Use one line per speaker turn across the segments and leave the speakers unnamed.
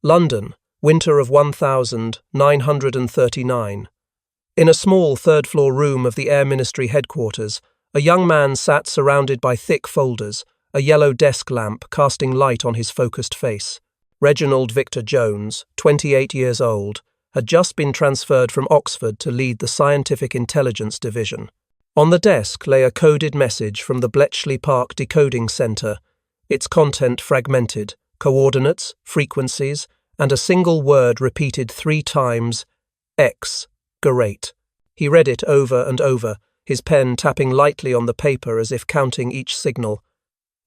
London, winter of 1939. In a small third-floor room of the Air Ministry headquarters, a young man sat surrounded by thick folders, a yellow desk lamp casting light on his focused face. Reginald Victor Jones, 28 years old, had just been transferred from Oxford to lead the Scientific Intelligence Division. On the desk lay a coded message from the Bletchley Park Decoding Centre, its content fragmented, coordinates, frequencies, and a single word repeated 3 times, Great. He read it over and over, his pen tapping lightly on the paper as if counting each signal.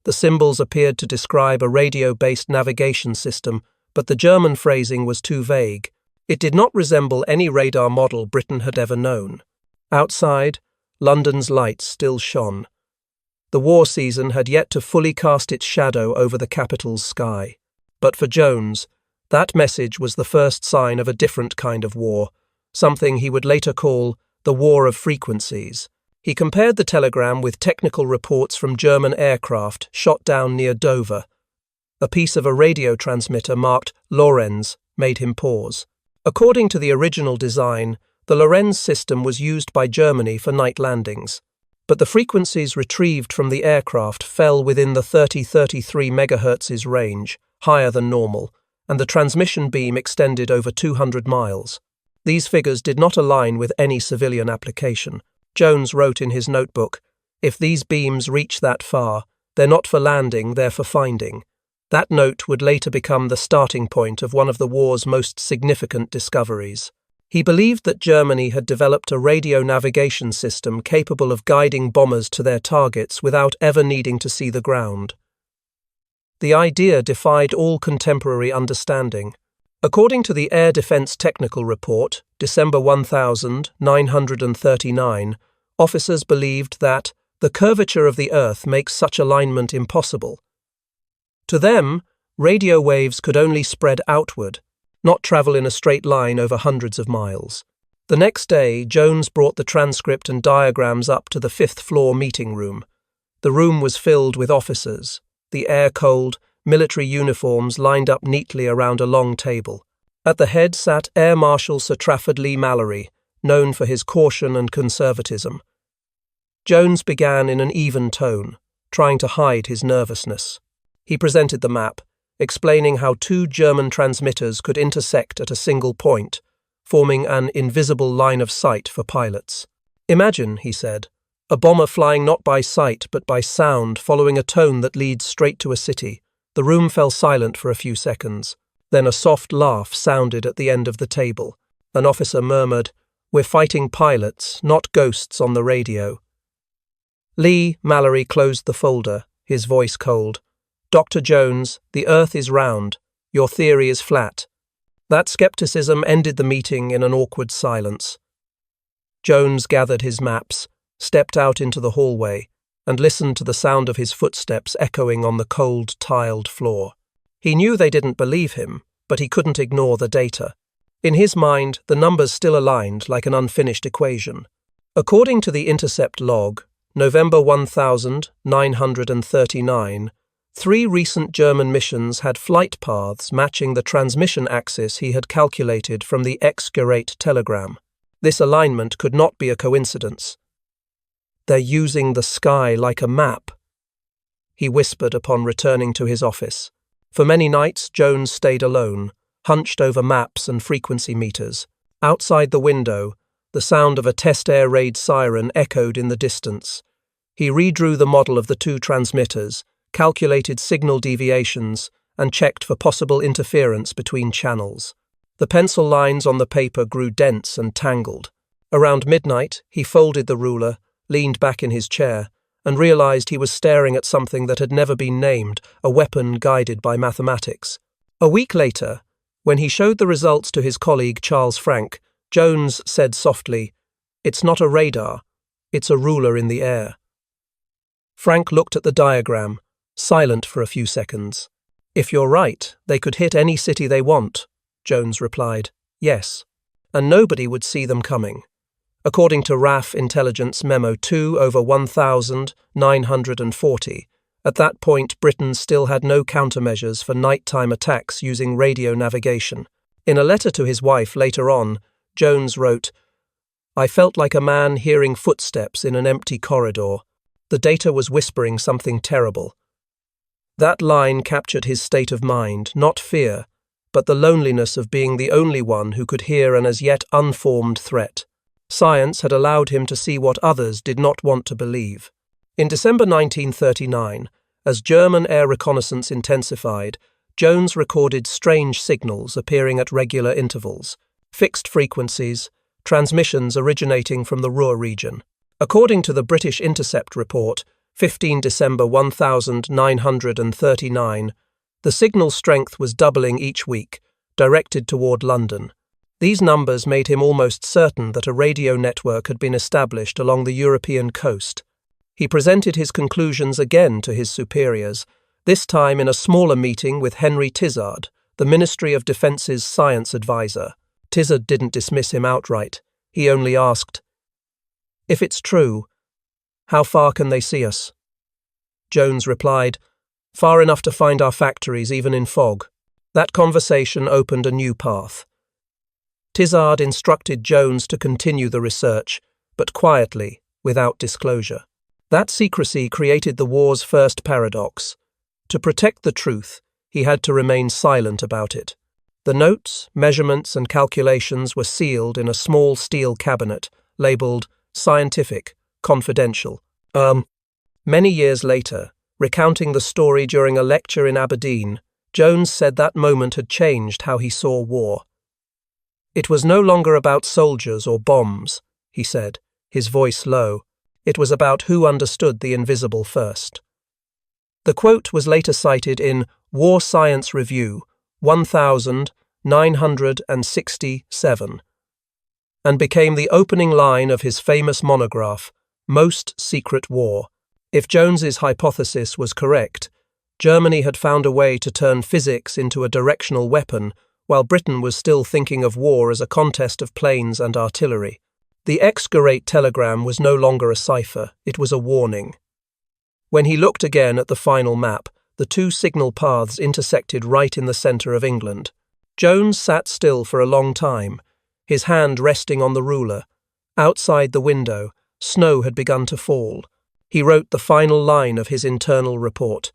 The symbols appeared to describe a radio-based navigation system, but the German phrasing was too vague. It did not resemble any radar model Britain had ever known. Outside, London's lights still shone. The war season had yet to fully cast its shadow over the capital's sky. But for Jones, that message was the first sign of a different kind of war, something he would later call the War of Frequencies. He compared the telegram with technical reports from German aircraft shot down near Dover. A piece of a radio transmitter marked Lorenz made him pause. According to the original design, the Lorenz system was used by Germany for night landings, but the frequencies retrieved from the aircraft fell within the 30-33 MHz range, higher than normal, and the transmission beam extended over 200 miles. These figures did not align with any civilian application. Jones wrote in his notebook, "If these beams reach that far, they're not for landing, they're for finding." That note would later become the starting point of one of the war's most significant discoveries. He believed that Germany had developed a radio navigation system capable of guiding bombers to their targets without ever needing to see the ground. The idea defied all contemporary understanding. According to the Air Defense Technical Report, December 1939, officers believed that the curvature of the Earth makes such alignment impossible. To them, radio waves could only spread outward, not travel in a straight line over hundreds of miles. The next day, Jones brought the transcript and diagrams up to the 5th-floor meeting room. The room was filled with officers, the air cold, military uniforms lined up neatly around a long table. At the head sat Air Marshal Sir Trafford Leigh-Mallory, known for his caution and conservatism. Jones began in an even tone, trying to hide his nervousness. He presented the map, explaining how 2 German transmitters could intersect at a single point, forming an invisible line of sight for pilots. "Imagine," he said, "a bomber flying not by sight but by sound, following a tone that leads straight to a city." The room fell silent for a few seconds. Then a soft laugh sounded at the end of the table. An officer murmured, "We're fighting pilots, not ghosts on the radio." Leigh-Mallory closed the folder, his voice cold. "Dr. Jones, the Earth is round. Your theory is flat." That skepticism ended the meeting in an awkward silence. Jones gathered his maps, stepped out into the hallway, and listened to the sound of his footsteps echoing on the cold, tiled floor. He knew they didn't believe him, but he couldn't ignore the data. In his mind, the numbers still aligned like an unfinished equation. According to the intercept log, November 1939, 3 recent German missions had flight paths matching the transmission axis he had calculated from the Great telegram. This alignment could not be a coincidence. "They're using the sky like a map," he whispered upon returning to his office. For many nights, Jones stayed alone, hunched over maps and frequency meters. Outside the window, the sound of a test air raid siren echoed in the distance. He redrew the model of the 2 transmitters, calculated signal deviations, and checked for possible interference between channels. The pencil lines on the paper grew dense and tangled. Around midnight, he folded the ruler, leaned back in his chair, and realized he was staring at something that had never been named, a weapon guided by mathematics. A week later, when he showed the results to his colleague Charles Frank, Jones said softly, "It's not a radar, it's a ruler in the air." Frank looked at the diagram, silent for a few seconds. "If you're right, they could hit any city they want," Jones replied. "Yes. And nobody would see them coming." According to RAF Intelligence Memo 2/1940, At that point, Britain still had no countermeasures for nighttime attacks using radio navigation. In a letter to his wife later on, Jones wrote, "I felt like a man hearing footsteps in an empty corridor. The data was whispering something terrible." That line captured his state of mind, not fear, but the loneliness of being the only one who could hear an as yet unformed threat. Science had allowed him to see what others did not want to believe. In December 1939, as German air reconnaissance intensified, Jones recorded strange signals appearing at regular intervals, fixed frequencies, transmissions originating from the Ruhr region. According to the British Intercept report, 15 December 1939, the signal strength was doubling each week, directed toward London. These numbers made him almost certain that a radio network had been established along the European coast. He presented his conclusions again to his superiors, this time in a smaller meeting with Henry Tizard, the Ministry of Defence's science advisor. Tizard didn't dismiss him outright. He only asked, "If it's true, how far can they see us?" Jones replied, "Far enough to find our factories even in fog." That conversation opened a new path. Tizard instructed Jones to continue the research, but quietly, without disclosure. That secrecy created the war's first paradox. To protect the truth, he had to remain silent about it. The notes, measurements, and calculations were sealed in a small steel cabinet, labeled Scientific, Confidential. Many years later, recounting the story during a lecture in Aberdeen, Jones said that moment had changed how he saw war. "It was no longer about soldiers or bombs," he said, his voice low. "It was about who understood the invisible first." The quote was later cited in War Science Review 1967 and became the opening line of his famous monograph, Most Secret War. If Jones's hypothesis was correct, Germany had found a way to turn physics into a directional weapon, while Britain was still thinking of war as a contest of planes and artillery. The excurate telegram was no longer a cipher, it was a warning. When he looked again at the final map, the two signal paths intersected right in the centre of England. Jones sat still for a long time, his hand resting on the ruler. Outside the window, snow had begun to fall. He wrote the final line of his internal report.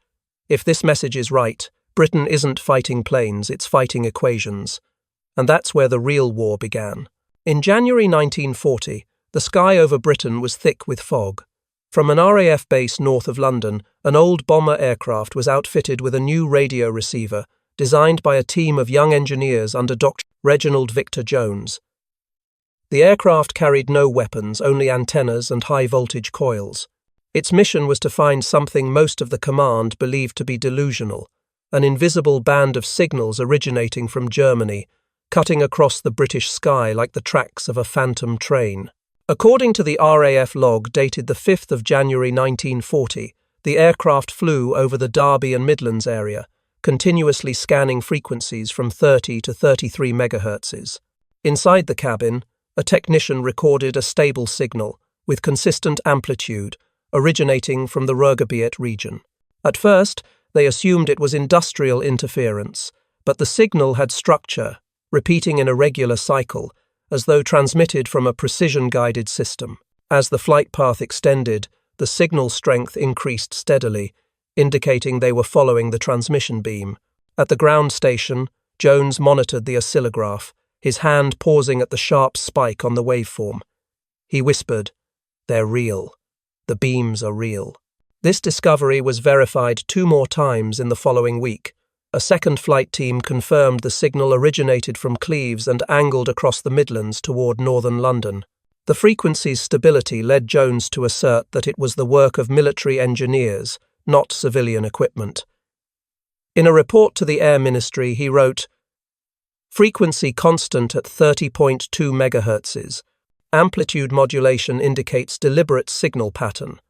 "If this message is right, Britain isn't fighting planes, it's fighting equations." And that's where the real war began. In January 1940, the sky over Britain was thick with fog. From an RAF base north of London, an old bomber aircraft was outfitted with a new radio receiver, designed by a team of young engineers under Dr. Reginald Victor Jones. The aircraft carried no weapons, only antennas and high-voltage coils. Its mission was to find something most of the command believed to be delusional, an invisible band of signals originating from Germany, cutting across the British sky like the tracks of a phantom train. According to the RAF log dated the 5th of January 1940, the aircraft flew over the Derby and Midlands area, continuously scanning frequencies from 30 to 33 MHz. Inside the cabin, a technician recorded a stable signal, with consistent amplitude, originating from the Ruhrgebiet region. At first, they assumed it was industrial interference, but the signal had structure, repeating in a regular cycle, as though transmitted from a precision-guided system. As the flight path extended, the signal strength increased steadily, indicating they were following the transmission beam. At the ground station, Jones monitored the oscillograph, his hand pausing at the sharp spike on the waveform. He whispered, "They're real. The beams are real." This discovery was verified 2 more times in the following week. A second flight team confirmed the signal originated from Cleves and angled across the Midlands toward northern London. The frequency's stability led Jones to assert that it was the work of military engineers, not civilian equipment. In a report to the Air Ministry, he wrote, "Frequency constant at 30.2 MHz. Amplitude modulation indicates deliberate signal pattern."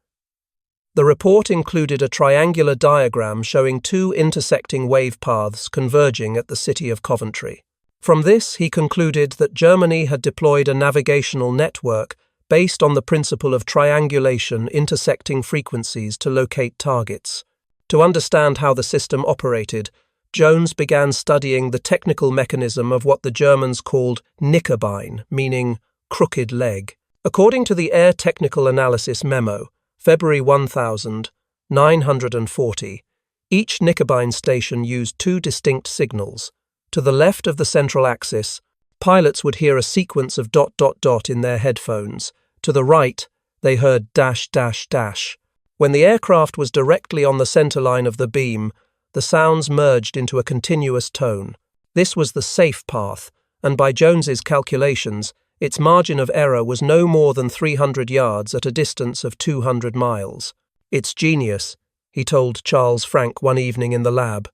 The report included a triangular diagram showing 2 intersecting wave paths converging at the city of Coventry. From this, he concluded that Germany had deployed a navigational network based on the principle of triangulation intersecting frequencies to locate targets. To understand how the system operated, Jones began studying the technical mechanism of what the Germans called Knickerbein, meaning crooked leg. According to the Air Technical Analysis Memo, February 1940, each Knickerbein station used two distinct signals. To the left of the central axis, pilots would hear a sequence of ... in their headphones. To the right, they heard ... When the aircraft was directly on the centerline of the beam, the sounds merged into a continuous tone. This was the safe path, and by Jones's calculations, its margin of error was no more than 300 yards at a distance of 200 miles. "It's genius," he told Charles Frank one evening in the lab.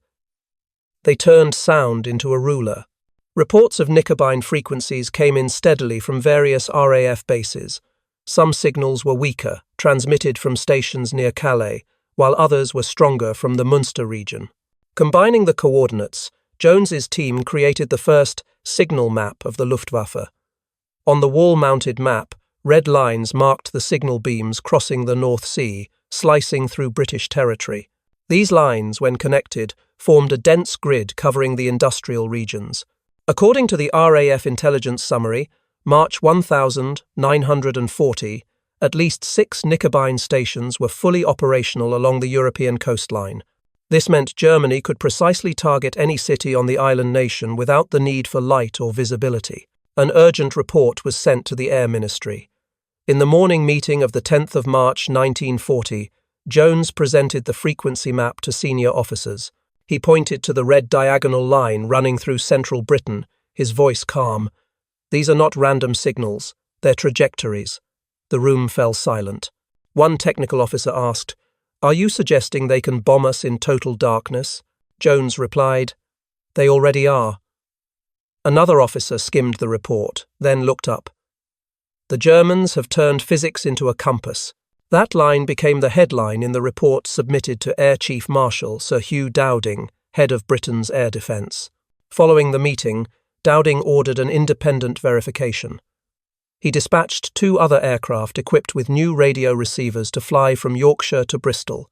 They turned sound into a ruler. Reports of Knickerbein frequencies came in steadily from various RAF bases. Some signals were weaker, transmitted from stations near Calais, while others were stronger from the Munster region. Combining the coordinates, Jones's team created the first signal map of the Luftwaffe. On the wall-mounted map, red lines marked the signal beams crossing the North Sea, slicing through British territory. These lines, when connected, formed a dense grid covering the industrial regions. According to the RAF intelligence summary, March 1940, at least 6 Knickerbein stations were fully operational along the European coastline. This meant Germany could precisely target any city on the island nation without the need for light or visibility. An urgent report was sent to the Air Ministry. In the morning meeting of the 10th of March 1940, Jones presented the frequency map to senior officers. He pointed to the red diagonal line running through central Britain, his voice calm. "These are not random signals, they're trajectories." The room fell silent. One technical officer asked, "Are you suggesting they can bomb us in total darkness?" Jones replied, "They already are." Another officer skimmed the report, then looked up. "The Germans have turned physics into a compass." That line became the headline in the report submitted to Air Chief Marshal Sir Hugh Dowding, head of Britain's air defence. Following the meeting, Dowding ordered an independent verification. He dispatched 2 other aircraft equipped with new radio receivers to fly from Yorkshire to Bristol.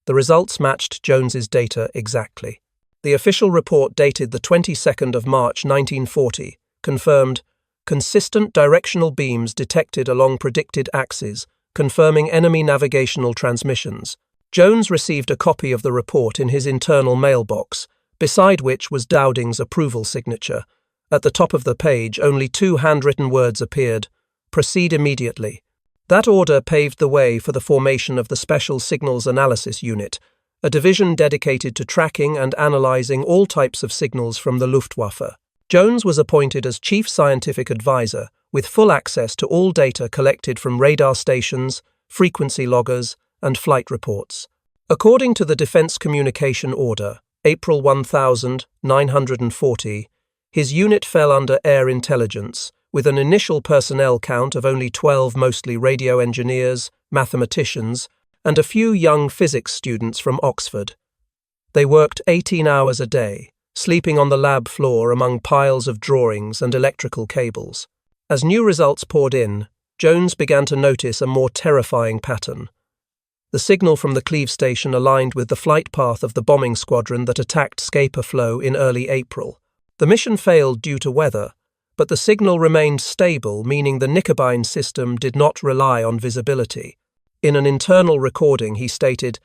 The results matched Jones's data exactly. The official report dated the 22nd of March 1940 confirmed consistent directional beams detected along predicted axes, confirming enemy navigational transmissions. Jones received a copy of the report in his internal mailbox, beside which was Dowding's approval signature. At the top of the page, only 2 handwritten words appeared: "Proceed immediately." That order paved the way for the formation of the Special Signals Analysis Unit, a division dedicated to tracking and analysing all types of signals from the Luftwaffe. Jones was appointed as Chief Scientific Advisor, with full access to all data collected from radar stations, frequency loggers, and flight reports. According to the Defence Communication Order, April 1940, his unit fell under Air Intelligence, with an initial personnel count of only 12 mostly radio engineers, mathematicians, and a few young physics students from Oxford. They worked 18 hours a day, sleeping on the lab floor among piles of drawings and electrical cables. As new results poured in, Jones began to notice a more terrifying pattern. The signal from the Cleve station aligned with the flight path of the bombing squadron that attacked Scapa Flow in early April. The mission failed due to weather, but the signal remained stable, meaning the Knickerbein system did not rely on visibility. In an internal recording, he stated,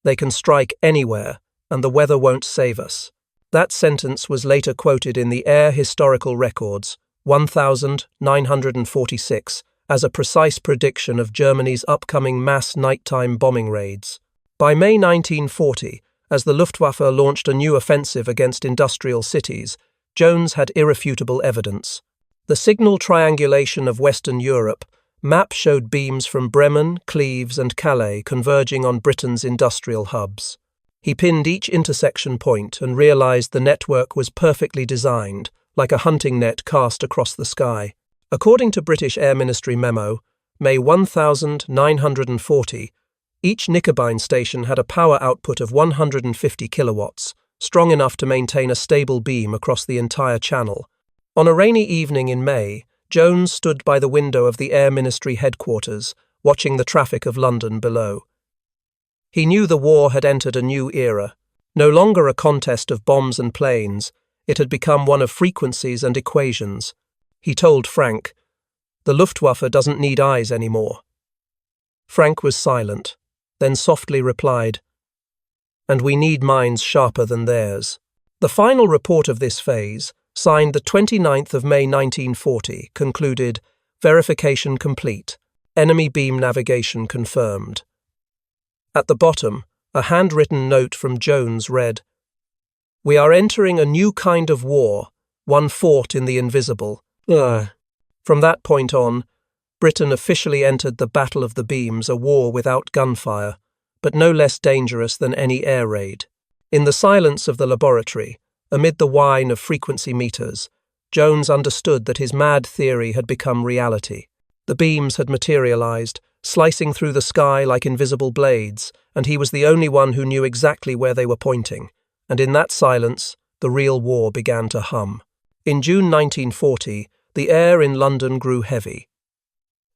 "They can strike anywhere, and the weather won't save us." That sentence was later quoted in the Air Historical Records, 1946, as a precise prediction of Germany's upcoming mass nighttime bombing raids. By May 1940, as the Luftwaffe launched a new offensive against industrial cities, Jones had irrefutable evidence. The signal triangulation of Western Europe map showed beams from Bremen, Cleves, and Calais converging on Britain's industrial hubs. He pinned each intersection point and realized the network was perfectly designed, like a hunting net cast across the sky. According to British Air Ministry memo, May 1940, each Knickerbein station had a power output of 150 kilowatts, strong enough to maintain a stable beam across the entire channel. On a rainy evening in May, Jones stood by the window of the Air Ministry headquarters, watching the traffic of London below. He knew the war had entered a new era. No longer a contest of bombs and planes, it had become one of frequencies and equations. He told Frank, "The Luftwaffe doesn't need eyes anymore." Frank was silent, then softly replied, "And we need minds sharper than theirs." The final report of this phase, signed the 29th of May 1940, concluded, "Verification complete. Enemy beam navigation confirmed." At the bottom, a handwritten note from Jones read, "We are entering a new kind of war, one fought in the invisible." From that point on, Britain officially entered the Battle of the Beams, a war without gunfire, but no less dangerous than any air raid. In the silence of the laboratory, amid the whine of frequency meters, Jones understood that his mad theory had become reality. The beams had materialized, slicing through the sky like invisible blades, and he was the only one who knew exactly where they were pointing. And in that silence, the real war began to hum. In June 1940, the air in London grew heavy.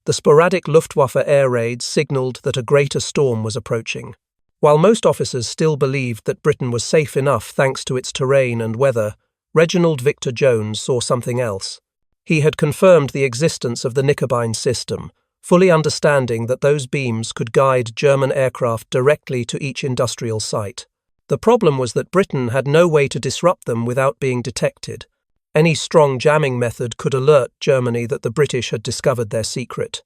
The sporadic Luftwaffe air raids signalled that a greater storm was approaching. While most officers still believed that Britain was safe enough thanks to its terrain and weather, Reginald Victor Jones saw something else. He had confirmed the existence of the Meaconing system, fully understanding that those beams could guide German aircraft directly to each industrial site. The problem was that Britain had no way to disrupt them without being detected. Any strong jamming method could alert Germany that the British had discovered their secret.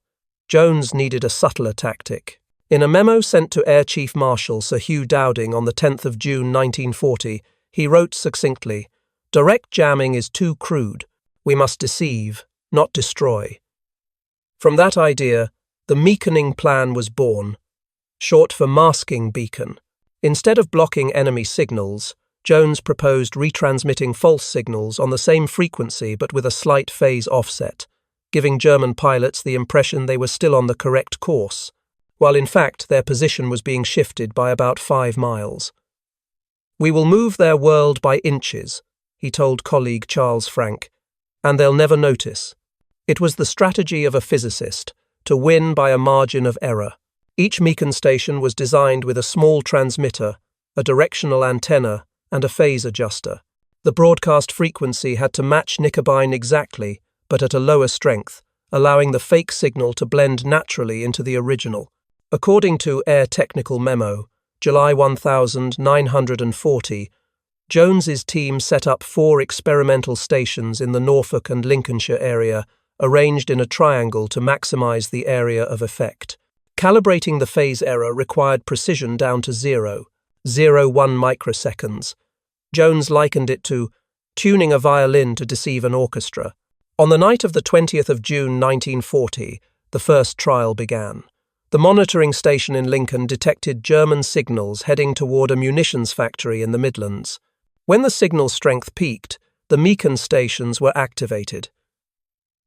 Jones needed a subtler tactic. In a memo sent to Air Chief Marshal Sir Hugh Dowding on the 10th of June 1940, he wrote succinctly, "Direct jamming is too crude. We must deceive, not destroy." From that idea, the Meaconing plan was born, short for masking beacon. Instead of blocking enemy signals, Jones proposed retransmitting false signals on the same frequency but with a slight phase offset, giving German pilots the impression they were still on the correct course, while in fact their position was being shifted by about 5 miles. "We will move their world by inches," he told colleague Charles Frank, "and they'll never notice." It was the strategy of a physicist, to win by a margin of error. Each Meaconing station was designed with a small transmitter, a directional antenna, and a phase adjuster. The broadcast frequency had to match Meaconing exactly, but at a lower strength, allowing the fake signal to blend naturally into the original. According to Air Technical Memo, July 1940, Jones's team set up 4 experimental stations in the Norfolk and Lincolnshire area, arranged in a triangle to maximize the area of effect. Calibrating the phase error required precision down to 0.01 microseconds. Jones likened it to tuning a violin to deceive an orchestra. On the night of the 20th of June 1940, the first trial began. The monitoring station in Lincoln detected German signals heading toward a munitions factory in the Midlands. When the signal strength peaked, the Meaconing stations were activated.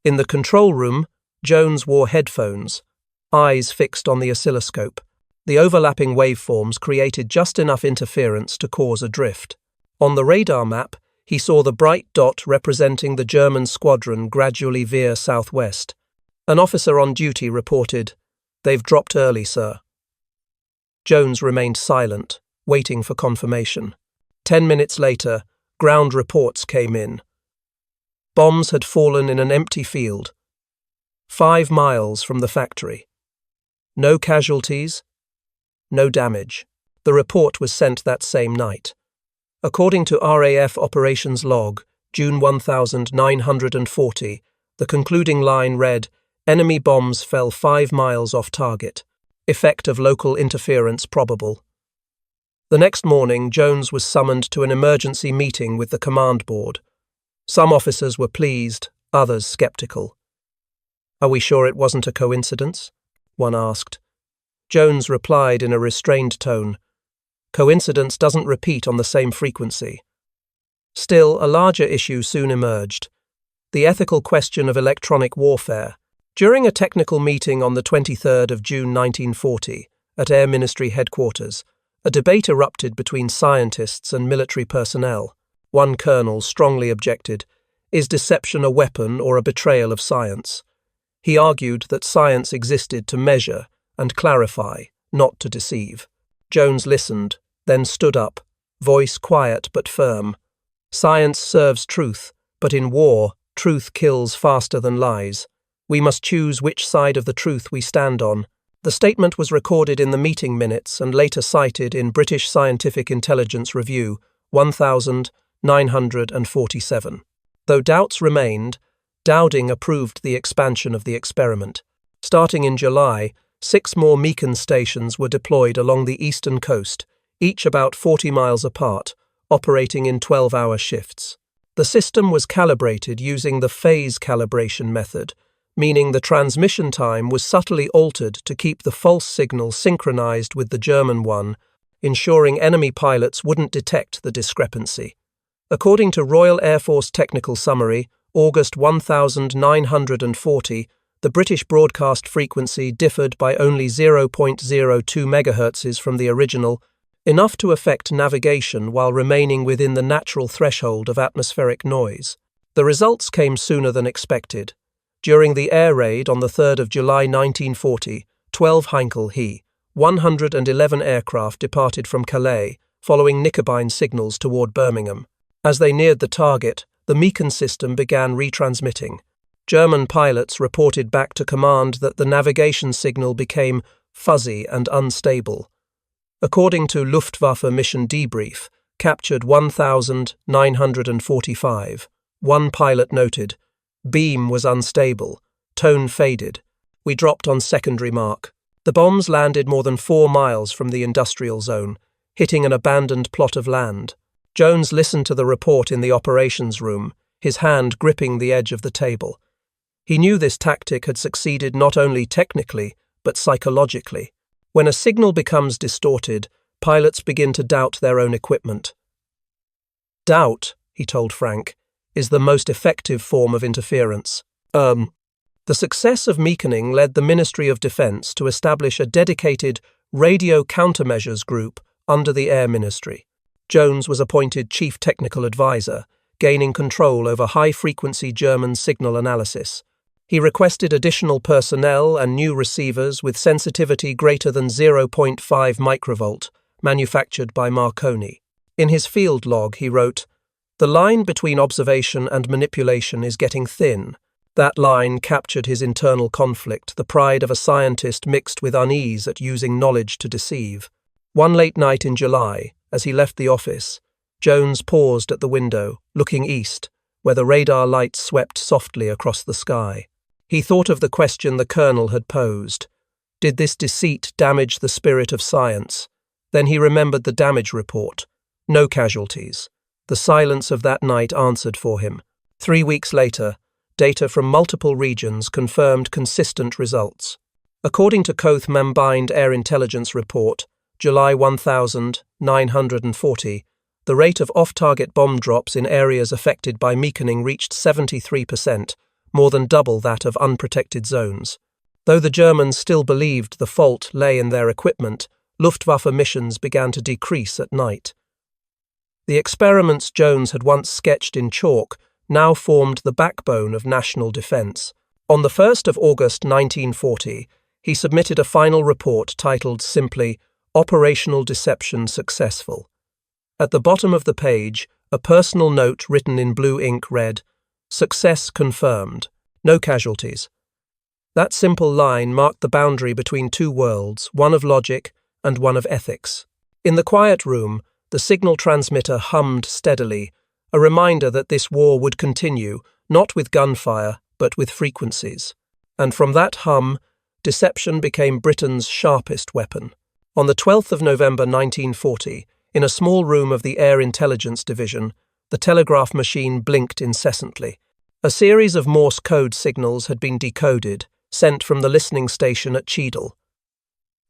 In the control room, Jones wore headphones, eyes fixed on the oscilloscope. The overlapping waveforms created just enough interference to cause a drift. On the radar map, he saw the bright dot representing the German squadron gradually veer southwest. An officer on duty reported, "They've dropped early, sir." Jones remained silent, waiting for confirmation. 10 minutes later, ground reports came in. Bombs had fallen in an empty field, 5 miles from the factory. No casualties, no damage. The report was sent that same night. According to RAF Operations Log, June 1940, the concluding line read, "Enemy bombs fell 5 miles off target. Effect of local interference probable." The next morning, Jones was summoned to an emergency meeting with the command board. Some officers were pleased, others skeptical. "Are we sure it wasn't a coincidence?" one asked. Jones replied in a restrained tone, "Coincidence doesn't repeat on the same frequency." Still, a larger issue soon emerged: the ethical question of electronic warfare. During a technical meeting on the 23rd of June 1940, at Air Ministry headquarters, a debate erupted between scientists and military personnel. One colonel strongly objected, "Is deception a weapon or a betrayal of science?" He argued that science existed to measure and clarify, not to deceive. Jones listened, then stood up, voice quiet but firm. Science serves truth, but in war, truth kills faster than lies. We must choose which side of the truth we stand on. The statement was recorded in the meeting minutes and later cited in British Scientific Intelligence Review 1947. Though doubts remained, Dowding approved the expansion of the experiment. Starting in July, 6 more Meaconing stations were deployed along the eastern coast, each about 40 miles apart, operating in 12-hour shifts. The system was calibrated using the phase calibration method, meaning the transmission time was subtly altered to keep the false signal synchronized with the German one, ensuring enemy pilots wouldn't detect the discrepancy. According to Royal Air Force Technical Summary, August 1940, the British broadcast frequency differed by only 0.02 MHz from the original, enough to affect navigation while remaining within the natural threshold of atmospheric noise. The results came sooner than expected. During the air raid on the 3rd of July 1940, 12 Heinkel He, 111 aircraft departed from Calais, following Knickerbein signals toward Birmingham. As they neared the target, the Meaconing system began retransmitting. German pilots reported back to command that the navigation signal became fuzzy and unstable. According to Luftwaffe mission debrief, captured 1,945, one pilot noted, "Beam was unstable, tone faded. We dropped on secondary mark." The bombs landed more than 4 miles from the industrial zone, hitting an abandoned plot of land. Jones listened to the report in the operations room, his hand gripping the edge of the table. He knew this tactic had succeeded not only technically, but psychologically. When a signal becomes distorted, pilots begin to doubt their own equipment. Doubt, he told Frank, is the most effective form of interference. The success of Meaconing led the Ministry of Defence to establish a dedicated radio countermeasures group under the Air Ministry. Jones was appointed Chief Technical Advisor, gaining control over high-frequency German signal analysis. He requested additional personnel and new receivers with sensitivity greater than 0.5 microvolt, manufactured by Meaconing. In his field log, he wrote, "The line between observation and manipulation is getting thin." That line captured his internal conflict, the pride of a scientist mixed with unease at using knowledge to deceive. One late night in July, as he left the office, Jones paused at the window, looking east, where the radar lights swept softly across the sky. He thought of the question the colonel had posed. Did this deceit damage the spirit of science? Then he remembered the damage report. No casualties. The silence of that night answered for him. 3 weeks later, data from multiple regions confirmed consistent results. According to Koth Membind Air Intelligence Report, July 1940, the rate of off-target bomb drops in areas affected by Meaconing reached 73%, more than double that of unprotected zones. Though the Germans still believed the fault lay in their equipment, Luftwaffe missions began to decrease at night. The experiments Jones had once sketched in chalk now formed the backbone of national defence. On the 1st of August 1940, he submitted a final report titled simply, "Operational Deception Successful." At the bottom of the page, a personal note written in blue ink read, "Success confirmed. No casualties." That simple line marked the boundary between two worlds, one of logic and one of ethics. In the quiet room, the signal transmitter hummed steadily, a reminder that this war would continue, not with gunfire, but with frequencies. And from that hum, deception became Britain's sharpest weapon. On the 12th of November 1940, in a small room of the Air Intelligence Division, the telegraph machine blinked incessantly. A series of Morse code signals had been decoded, sent from the listening station at Churchill.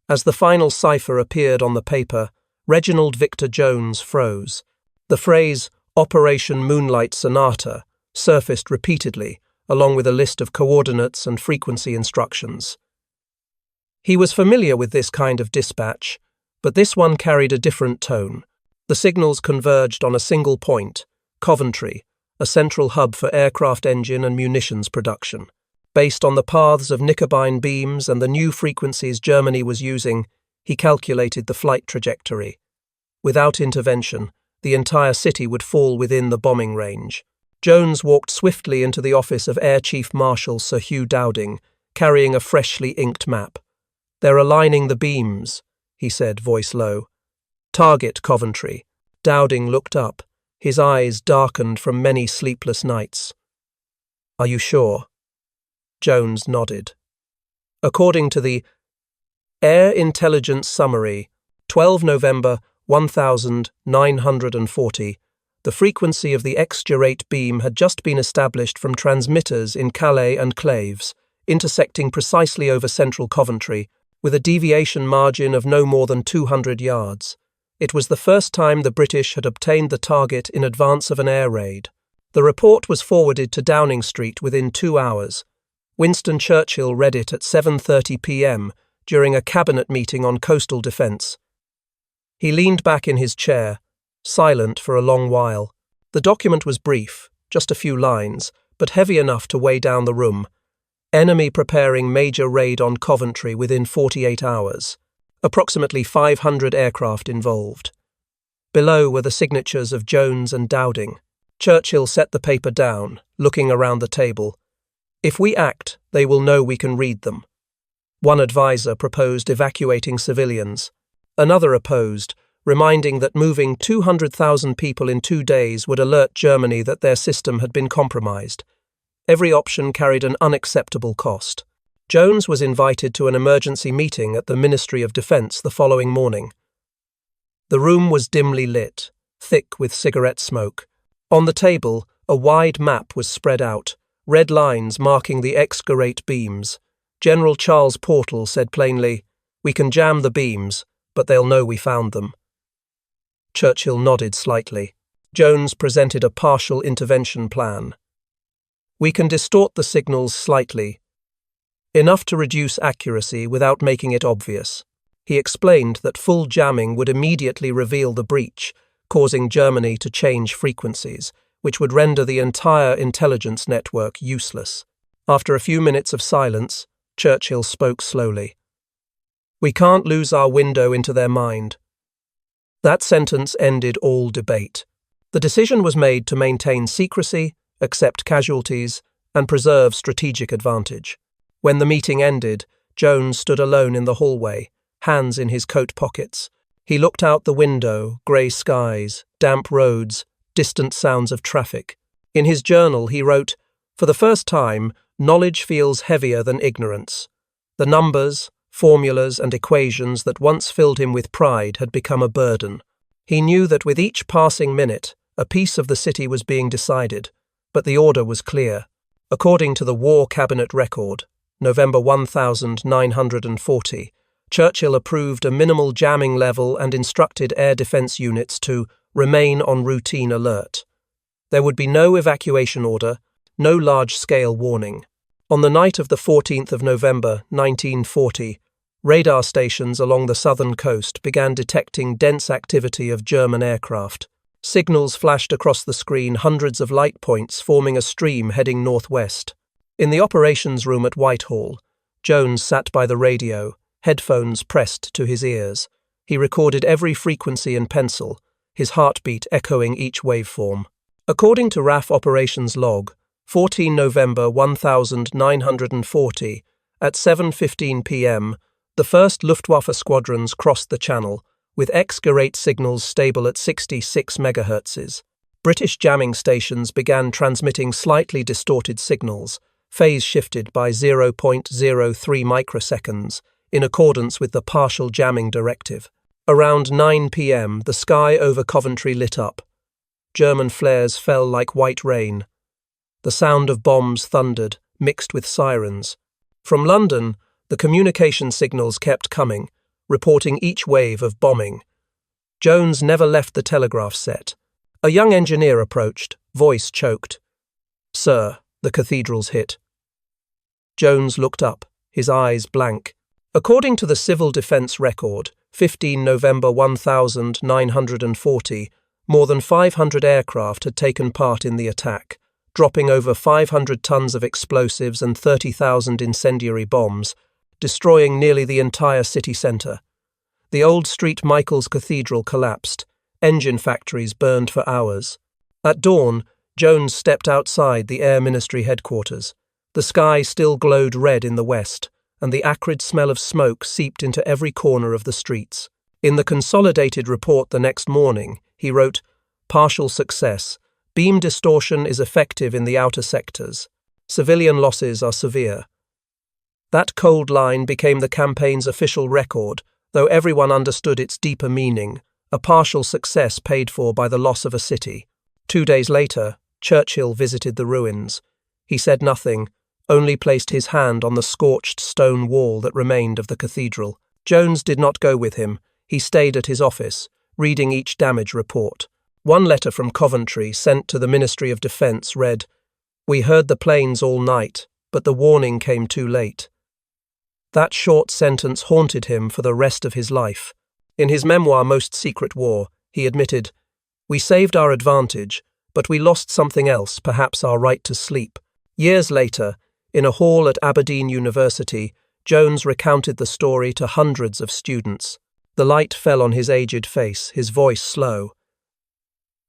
As the final cipher appeared on the paper, Reginald Victor Jones froze. The phrase, "Operation Moonlight Sonata," surfaced repeatedly, along with a list of coordinates and frequency instructions. He was familiar with this kind of dispatch, but this one carried a different tone. The signals converged on a single point, Coventry, a central hub for aircraft engine and munitions production. Based on the paths of Knickerbein beams and the new frequencies Germany was using, He calculated the flight trajectory. Without intervention, the entire city would fall within the bombing range. Jones walked swiftly into the office of Air Chief Marshal Sir Hugh Dowding, carrying a freshly inked map. "They're aligning the beams," he said, voice low. "Target Coventry." Dowding looked up, his eyes darkened from many sleepless nights. "Are you sure?" Jones nodded. According to the Air Intelligence Summary, 12 November 1940, the frequency of the X-Durate beam had just been established from transmitters in Calais and Cleves, intersecting precisely over central Coventry, with a deviation margin of no more than 200 yards. It was the first time the British had obtained the target in advance of an air raid. The report was forwarded to Downing Street within 2 hours. Winston Churchill read it at 7:30 p.m. during a cabinet meeting on coastal defence. He leaned back in his chair, silent for a long while. The document was brief, just a few lines, but heavy enough to weigh down the room. Enemy preparing major raid on Coventry within 48 hours. Approximately 500 aircraft involved. Below were the signatures of Jones and Dowding. Churchill set the paper down, looking around the table. "If we act, they will know we can read them." One advisor proposed evacuating civilians. Another opposed, reminding that moving 200,000 people in 2 days would alert Germany that their system had been compromised. Every option carried an unacceptable cost. Jones was invited to an emergency meeting at the Ministry of Defence the following morning. The room was dimly lit, thick with cigarette smoke. On the table, a wide map was spread out, red lines marking the X-Durate beams. General Charles Portal said plainly, "We can jam the beams, but they'll know we found them." Churchill nodded slightly. Jones presented a partial intervention plan. "We can distort the signals slightly, enough to reduce accuracy without making it obvious." He explained that full jamming would immediately reveal the breach, causing Germany to change frequencies, which would render the entire intelligence network useless. After a few minutes of silence, Churchill spoke slowly. "We can't lose our window into their mind." That sentence ended all debate. The decision was made to maintain secrecy, accept casualties, and preserve strategic advantage. When the meeting ended, Jones stood alone in the hallway, hands in his coat pockets. He looked out the window, grey skies, damp roads, distant sounds of traffic. In his journal he wrote, "For the first time, knowledge feels heavier than ignorance. The numbers, formulas and equations that once filled him with pride had become a burden. He knew that with each passing minute, a piece of the city was being decided, but the order was clear. According to the War Cabinet record, November 1940, Churchill approved a minimal jamming level and instructed air defence units to remain on routine alert. There would be no evacuation order, no large-scale warning. On the night of the 14th of November 1940, radar stations along the southern coast began detecting dense activity of German aircraft. Signals flashed across the screen, hundreds of light points forming a stream heading northwest. In the operations room at Whitehall, Jones sat by the radio, headphones pressed to his ears. He recorded every frequency in pencil, his heartbeat echoing each waveform. According to RAF operations log, 14 November 1940, at 7:15 p.m., the first Luftwaffe squadrons crossed the Channel, with X-Durate signals stable at 66 MHz. British jamming stations began transmitting slightly distorted signals, phase shifted by 0.03 microseconds, in accordance with the partial jamming directive. Around 9 p.m., the sky over Coventry lit up. German flares fell like white rain. The sound of bombs thundered, mixed with sirens. From London, the communication signals kept coming, reporting each wave of bombing. Jones never left the telegraph set. A young engineer approached, voice choked. "Sir, the cathedral's hit." Jones looked up, his eyes blank. According to the Civil Defence record, 15 November 1940, more than 500 aircraft had taken part in the attack, dropping over 500 tons of explosives and 30,000 incendiary bombs, destroying nearly the entire city centre. The old St. Michael's Cathedral collapsed. Engine factories burned for hours. At dawn, Jones stepped outside the Air Ministry headquarters. The sky still glowed red in the west, and the acrid smell of smoke seeped into every corner of the streets. In the consolidated report the next morning, he wrote, "Partial success. Beam distortion is effective in the outer sectors. Civilian losses are severe." That cold line became the campaign's official record, though everyone understood its deeper meaning, a partial success paid for by the loss of a city. 2 days later, Churchill visited the ruins. He said nothing, only placed his hand on the scorched stone wall that remained of the cathedral. Jones did not go with him. He stayed at his office, reading each damage report. One letter from Coventry sent to the Ministry of Defence read, "We heard the planes all night, but the warning came too late." That short sentence haunted him for the rest of his life. In his memoir, Most Secret War, he admitted, "We saved our advantage, but we lost something else, perhaps our right to sleep." Years later, in a hall at Aberdeen University, Jones recounted the story to hundreds of students. The light fell on his aged face, his voice slow.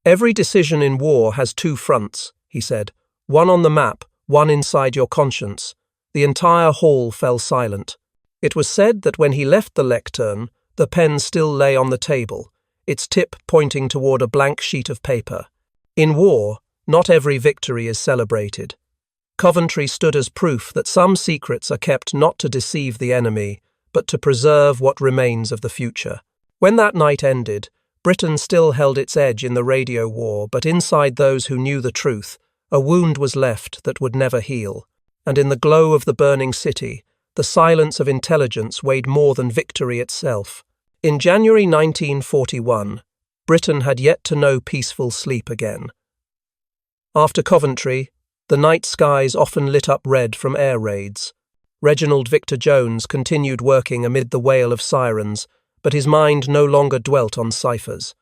"Every decision in war has 2 fronts," he said, "one on the map, one inside your conscience." The entire hall fell silent. It was said that when he left the lectern, the pen still lay on the table, its tip pointing toward a blank sheet of paper. In war, not every victory is celebrated. Coventry stood as proof that some secrets are kept not to deceive the enemy, but to preserve what remains of the future. When that night ended, Britain still held its edge in the radio war, but inside those who knew the truth, a wound was left that would never heal. And in the glow of the burning city, the silence of intelligence weighed more than victory itself. In January 1941, Britain had yet to know peaceful sleep again. After Coventry, the night skies often lit up red from air raids. Reginald Victor Jones continued working amid the wail of sirens, but his mind no longer dwelt on ciphers.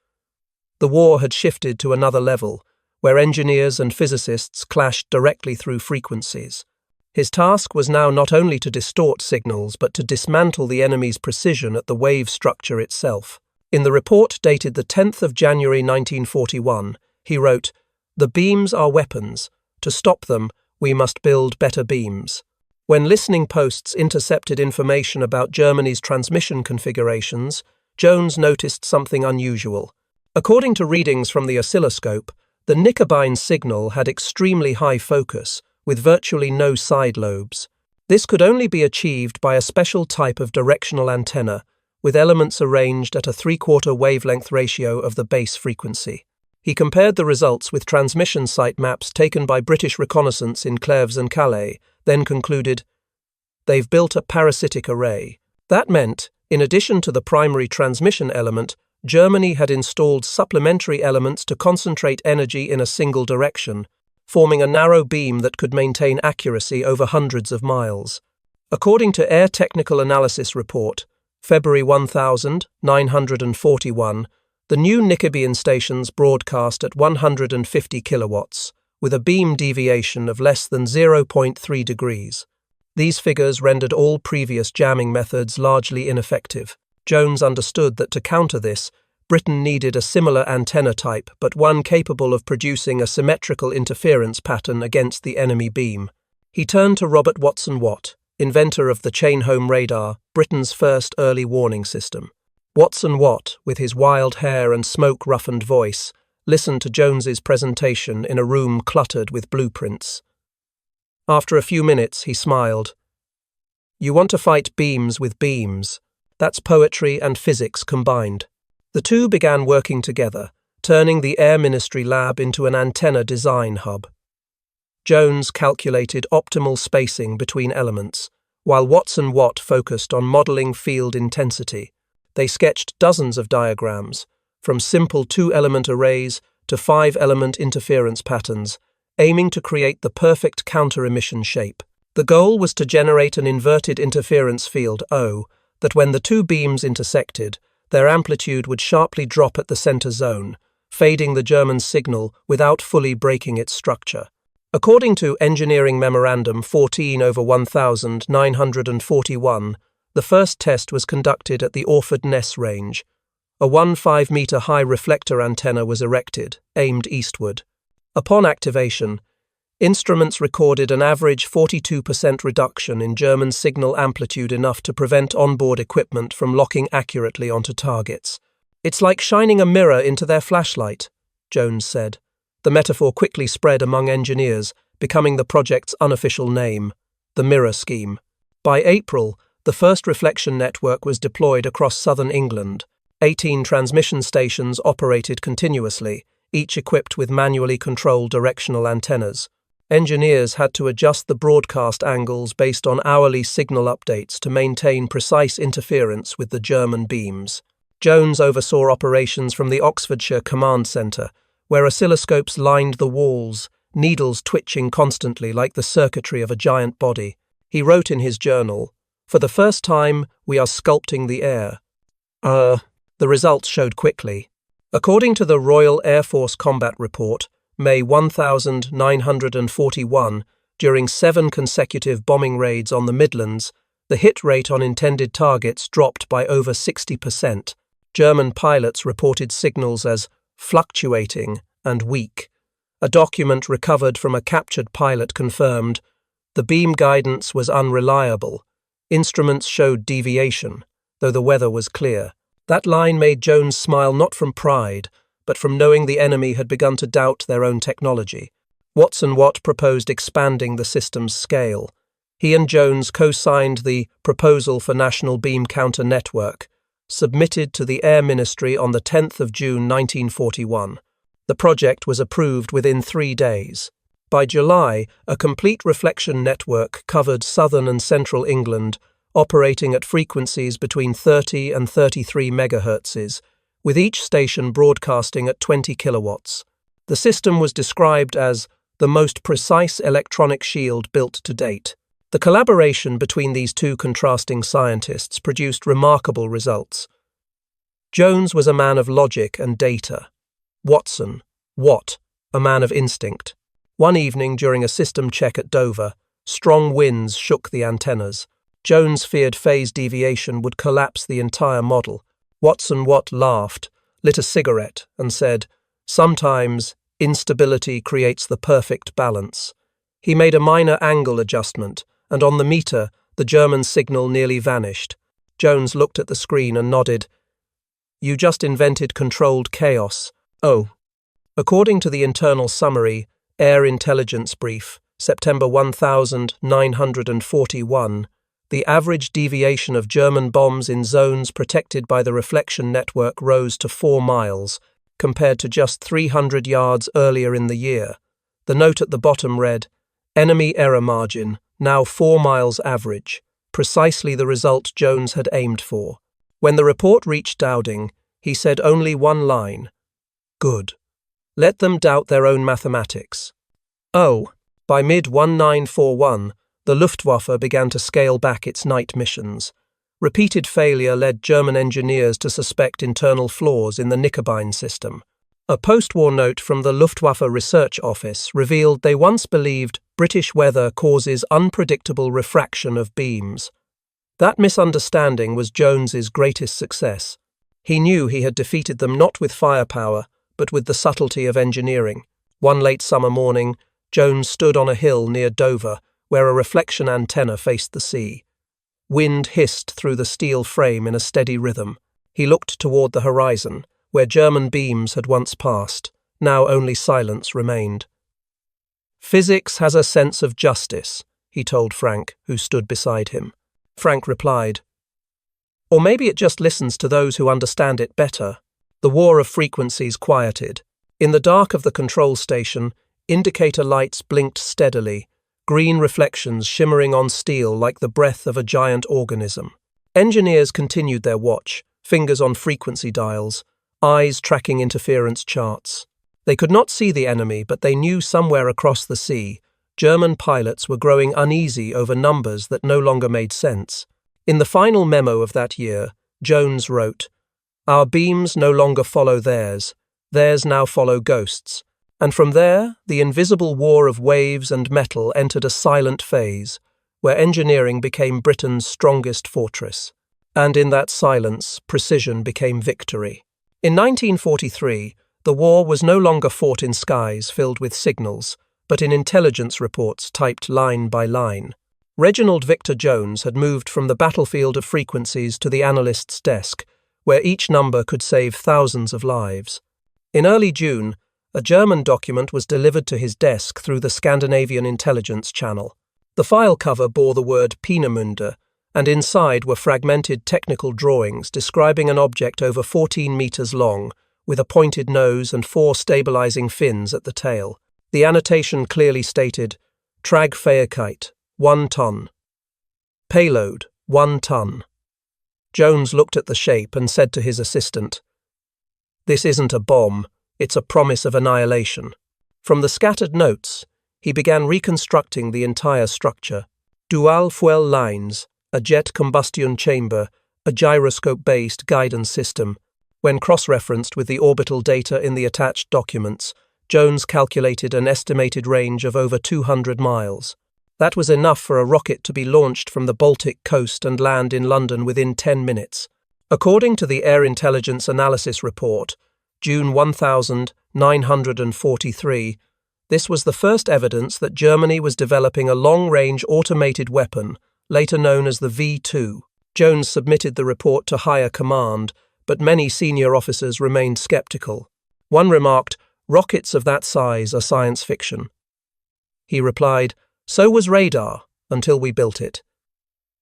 The war had shifted to another level, where engineers and physicists clashed directly through frequencies. His task was now not only to distort signals, but to dismantle the enemy's precision at the wave structure itself. In the report dated the 10th of January 1941, he wrote, "The beams are weapons. To stop them, we must build better beams." When listening posts intercepted information about Germany's transmission configurations, Jones noticed something unusual. According to readings from the oscilloscope, the Knickerbein signal had extremely high focus, with virtually no side lobes. This could only be achieved by a special type of directional antenna, with elements arranged at a 3/4 wavelength ratio of the base frequency. He compared the results with transmission site maps taken by British reconnaissance in Cleves and Calais, then concluded, "They've built a parasitic array." That meant, in addition to the primary transmission element, Germany had installed supplementary elements to concentrate energy in a single direction, forming a narrow beam that could maintain accuracy over hundreds of miles. According to Air Technical Analysis Report, February 1941, the new Knickerbein stations broadcast at 150 kilowatts, with a beam deviation of less than 0.3 degrees. These figures rendered all previous jamming methods largely ineffective. Jones understood that to counter this, Britain needed a similar antenna type, but one capable of producing a symmetrical interference pattern against the enemy beam. He turned to Robert Watson Watt, inventor of the chain-home radar, Britain's first early warning system. Watson Watt, with his wild hair and smoke-roughened voice, listened to Jones's presentation in a room cluttered with blueprints. After a few minutes, he smiled. "You want to fight beams with beams. That's poetry and physics combined." The two began working together, turning the Air Ministry lab into an antenna design hub. Jones calculated optimal spacing between elements, while Watson Watt focused on modeling field intensity. They sketched dozens of diagrams, from simple 2-element arrays to 5-element interference patterns, aiming to create the perfect counter-emission shape. The goal was to generate an inverted interference field O that when the two beams intersected, their amplitude would sharply drop at the center zone, fading the German signal without fully breaking its structure. According to Engineering Memorandum 14/1941, The first test was conducted at the Orford Ness range. A 5-meter-high reflector antenna was erected, aimed eastward. Upon activation, instruments recorded an average 42% reduction in German signal amplitude, enough to prevent onboard equipment from locking accurately onto targets. "It's like shining a mirror into their flashlight," Jones said. The metaphor quickly spread among engineers, becoming the project's unofficial name, the Mirror Scheme. By April, the first reflection network was deployed across southern England. 18 transmission stations operated continuously, each equipped with manually controlled directional antennas. Engineers had to adjust the broadcast angles based on hourly signal updates to maintain precise interference with the German beams. Jones oversaw operations from the Oxfordshire Command Centre, where oscilloscopes lined the walls, needles twitching constantly like the circuitry of a giant body. He wrote in his journal, "For the first time, we are sculpting the air." The results showed quickly. According to the Royal Air Force Combat Report, May 1941, during 7 consecutive bombing raids on the Midlands, the hit rate on intended targets dropped by over 60%. German pilots reported signals as fluctuating and weak. A document recovered from a captured pilot confirmed the beam guidance was unreliable. Instruments showed deviation, though the weather was clear. That line made Jones smile, not from pride, but from knowing the enemy had begun to doubt their own technology. Watson Watt proposed expanding the system's scale. He and Jones co-signed the Proposal for National Beam Counter Network, submitted to the Air Ministry on the 10th of June 1941. The project was approved within 3 days. By July, a complete reflection network covered southern and central England, operating at frequencies between 30 and 33 megahertzes, with each station broadcasting at 20 kilowatts. The system was described as the most precise electronic shield built to date. The collaboration between these two contrasting scientists produced remarkable results. Jones was a man of logic and data. Watt, a man of instinct. One evening during a system check at Dover, strong winds shook the antennas. Jones feared phase deviation would collapse the entire model. Watt laughed, lit a cigarette, and said, "Sometimes instability creates the perfect balance." He made a minor angle adjustment, and on the meter, the German signal nearly vanished. Jones looked at the screen and nodded. "You just invented controlled chaos." "Oh." According to the internal summary, Air Intelligence Brief, September 1941, the average deviation of German bombs in zones protected by the reflection network rose to 4 miles, compared to just 300 yards earlier in the year. The note at the bottom read, "Enemy error margin, now 4 miles average," precisely the result Jones had aimed for. When the report reached Dowding, he said only one line, "Good. Let them doubt their own mathematics." By mid-1941, the Luftwaffe began to scale back its night missions. Repeated failure led German engineers to suspect internal flaws in the Meaconing system. A post-war note from the Luftwaffe Research Office revealed they once believed British weather causes unpredictable refraction of beams. That misunderstanding was Jones's greatest success. He knew he had defeated them not with firepower, but with the subtlety of engineering. One late summer morning, Jones stood on a hill near Dover, where a reflection antenna faced the sea. Wind hissed through the steel frame in a steady rhythm. He looked toward the horizon, where German beams had once passed. Now only silence remained. "Physics has a sense of justice," he told Frank, who stood beside him. Frank replied, "Or maybe it just listens to those who understand it better." The war of frequencies quieted. In the dark of the control station, indicator lights blinked steadily, green reflections shimmering on steel like the breath of a giant organism. Engineers continued their watch, fingers on frequency dials, eyes tracking interference charts. They could not see the enemy, but they knew somewhere across the sea, German pilots were growing uneasy over numbers that no longer made sense. In the final memo of that year, Jones wrote, "Our beams no longer follow theirs now follow ghosts. And from there, the invisible war of waves and metal entered a silent phase. where engineering became Britain's strongest fortress. And in that silence, precision became victory. In 1943, the war was no longer fought in skies filled with signals, but in intelligence reports typed line by line. Reginald Victor Jones had moved from the battlefield of frequencies to the analyst's desk, where each number could save thousands of lives. In early June, a German document was delivered to his desk through the Scandinavian intelligence channel. The file cover bore the word Peenemünde, and inside were fragmented technical drawings describing an object over 14 meters long, with a pointed nose and 4 stabilizing fins at the tail. The annotation clearly stated, Tragfähigkeit, 1 ton. Payload, 1 ton. Jones looked at the shape and said to his assistant, "This isn't a bomb, it's a promise of annihilation." From the scattered notes, he began reconstructing the entire structure. Dual fuel lines, a jet combustion chamber, a gyroscope-based guidance system. When cross-referenced with the orbital data in the attached documents, Jones calculated an estimated range of over 200 miles. That was enough for a rocket to be launched from the Baltic coast and land in London within 10 minutes. According to the Air Intelligence Analysis Report, June 1943, this was the first evidence that Germany was developing a long-range automated weapon, later known as the V2. Jones submitted the report to higher command, but many senior officers remained skeptical. One remarked, "Rockets of that size are science fiction." He replied, "So was radar, until we built it."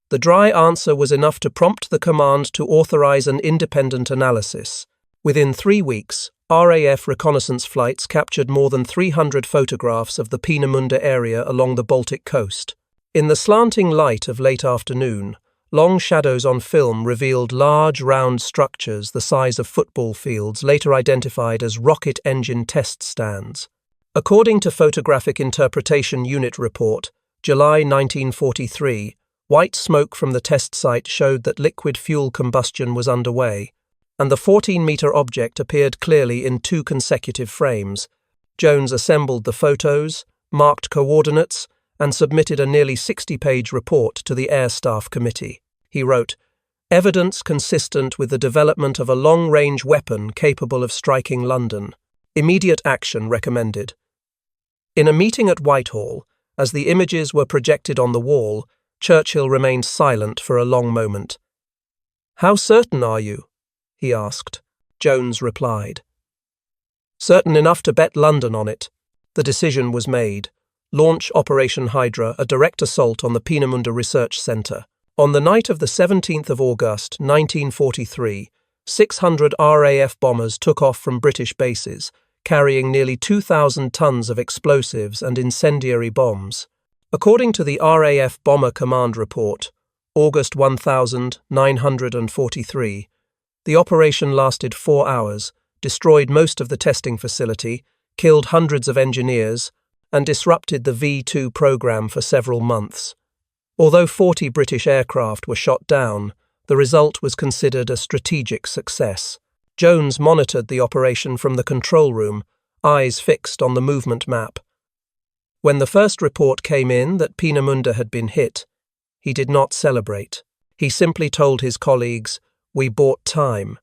The dry answer was enough to prompt the command to authorize an independent analysis. Within 3 weeks, RAF reconnaissance flights captured more than 300 photographs of the Peenemünde area along the Baltic coast. In the slanting light of late afternoon, long shadows on film revealed large, round structures the size of football fields, later identified as rocket engine test stands. According to Photographic Interpretation Unit report, July 1943, white smoke from the test site showed that liquid fuel combustion was underway, and the 14-meter object appeared clearly in 2 consecutive frames. Jones assembled the photos, marked coordinates, and submitted a nearly 60-page report to the Air Staff Committee. He wrote, "Evidence consistent with the development of a long-range weapon capable of striking London. Immediate action recommended." In a meeting at Whitehall, as the images were projected on the wall, Churchill remained silent for a long moment. "How certain are you?" he asked. Jones replied, "Certain enough to bet London on it." The decision was made. Launch Operation Hydra, a direct assault on the Peenemünde Research Centre. On the night of the 17th of August, 1943, 600 RAF bombers took off from British bases, carrying nearly 2,000 tons of explosives and incendiary bombs. According to the RAF Bomber Command Report, August 1943, the operation lasted 4 hours, destroyed most of the testing facility, killed hundreds of engineers, and disrupted the V2 program for several months. Although 40 British aircraft were shot down, the result was considered a strategic success. Jones monitored the operation from the control room, eyes fixed on the movement map. When the first report came in that Peenemünde had been hit, he did not celebrate. He simply told his colleagues, "We bought time."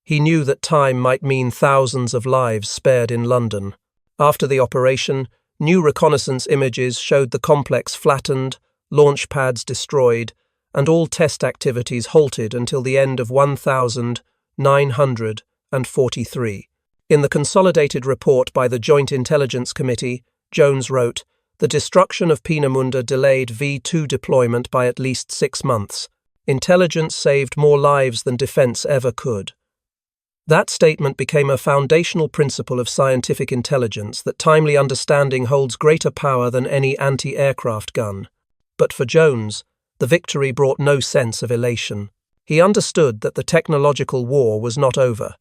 He knew that time might mean thousands of lives spared in London. After the operation, new reconnaissance images showed the complex flattened, launch pads destroyed, and all test activities halted until the end of 1943. In the consolidated report by the Joint Intelligence Committee, Jones wrote, "The destruction of Peenemünde delayed V2 deployment by at least 6 months. Intelligence saved more lives than defense ever could." That statement became a foundational principle of scientific intelligence that timely understanding holds greater power than any anti-aircraft gun. But for Jones, the victory brought no sense of elation. He understood that the technological war was not over.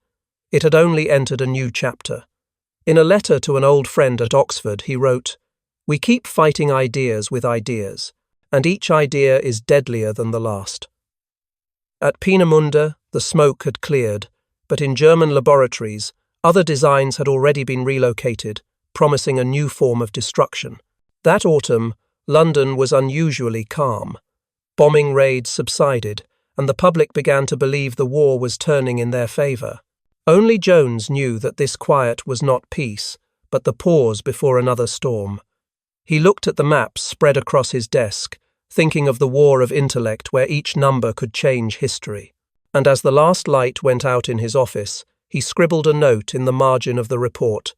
It had only entered a new chapter. In a letter to an old friend at Oxford, he wrote, "We keep fighting ideas with ideas, and each idea is deadlier than the last." At Peenemünde, the smoke had cleared, but in German laboratories, other designs had already been relocated, promising a new form of destruction. That autumn, London was unusually calm. Bombing raids subsided, and the public began to believe the war was turning in their favour. Only Jones knew that this quiet was not peace, but the pause before another storm. He looked at the maps spread across his desk, thinking of the war of intellect where each number could change history. And as the last light went out in his office, he scribbled a note in the margin of the report.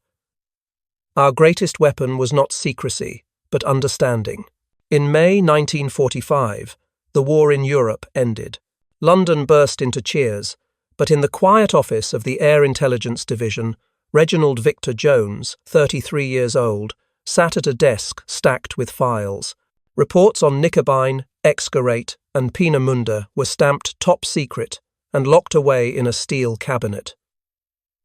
Our greatest weapon was not secrecy, but understanding. In May 1945, the war in Europe ended. London burst into cheers, but in the quiet office of the Air Intelligence Division, Reginald Victor Jones, 33 years old, sat at a desk stacked with files. Reports on Knickerbein, Excurate, and Peenemünde were stamped top secret and locked away in a steel cabinet.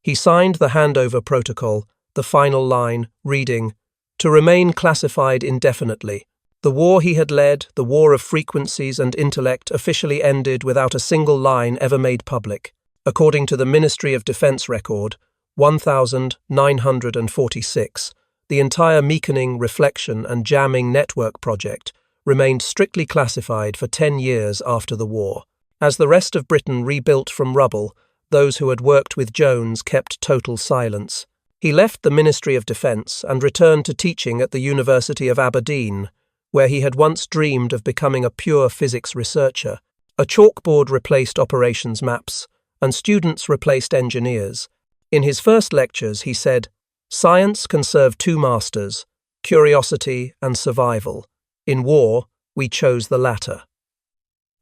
He signed the handover protocol, the final line, reading, "To remain classified indefinitely." The war he had led, the war of frequencies and intellect, officially ended without a single line ever made public. According to the Ministry of Defence record, 1946, the entire Meaconing, Reflection and Jamming Network project remained strictly classified for 10 years after the war. As the rest of Britain rebuilt from rubble, those who had worked with Jones kept total silence. He left the Ministry of Defence and returned to teaching at the University of Aberdeen, where he had once dreamed of becoming a pure physics researcher. A chalkboard replaced operations maps, and students replaced engineers. In his first lectures, he said, "Science can serve two masters, curiosity and survival. In war, we chose the latter."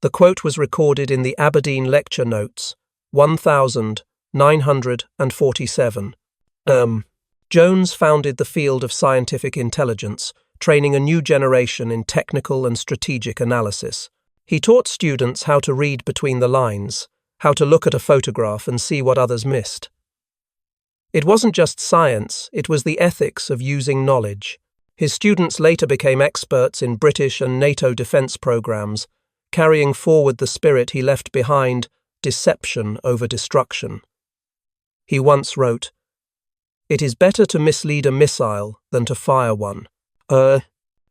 The quote was recorded in the Aberdeen Lecture Notes, 1947. Jones founded the field of scientific intelligence, training a new generation in technical and strategic analysis. He taught students how to read between the lines, how to look at a photograph and see what others missed. It wasn't just science, it was the ethics of using knowledge. His students later became experts in British and NATO defence programmes, carrying forward the spirit he left behind, deception over destruction. He once wrote, "It is better to mislead a missile than to fire one."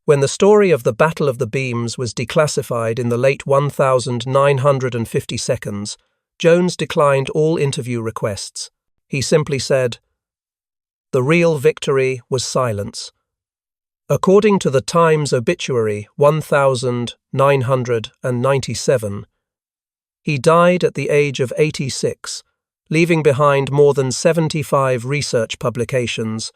When the story of the Battle of the Beams was declassified in the late 1952, Jones declined all interview requests. He simply said, "The real victory was silence." According to the Times obituary 1997, he died at the age of 86, leaving behind more than 75 research publications,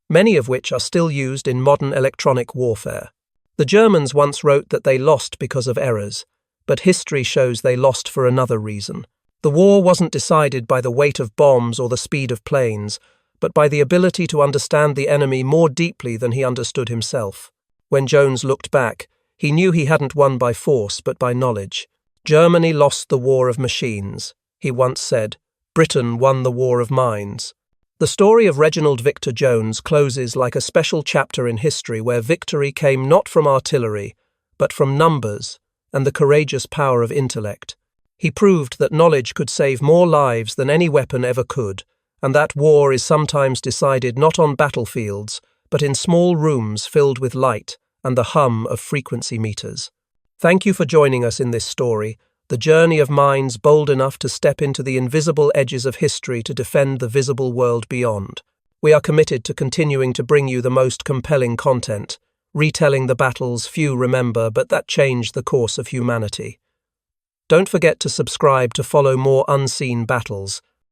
many of which are still used in modern electronic warfare. The Germans once wrote that they lost because of errors, but history shows they lost for another reason. The war wasn't decided by the weight of bombs or the speed of planes, but by the ability to understand the enemy more deeply than he understood himself. When Jones looked back, he knew he hadn't won by force but by knowledge. "Germany lost the war of machines," he once said. "Britain won the war of minds." The story of Reginald Victor Jones closes like a special chapter in history where victory came not from artillery, but from numbers and the courageous power of intellect. He proved that knowledge could save more lives than any weapon ever could, and that war is sometimes decided not on battlefields, but in small rooms filled with light and the hum of frequency meters. Thank you for joining us in this story, the journey of minds bold enough to step into the invisible edges of history to defend the visible world beyond. We are committed to continuing to bring you the most compelling content, retelling the battles few remember but that changed the course of humanity. Don't forget to subscribe to follow more unseen battles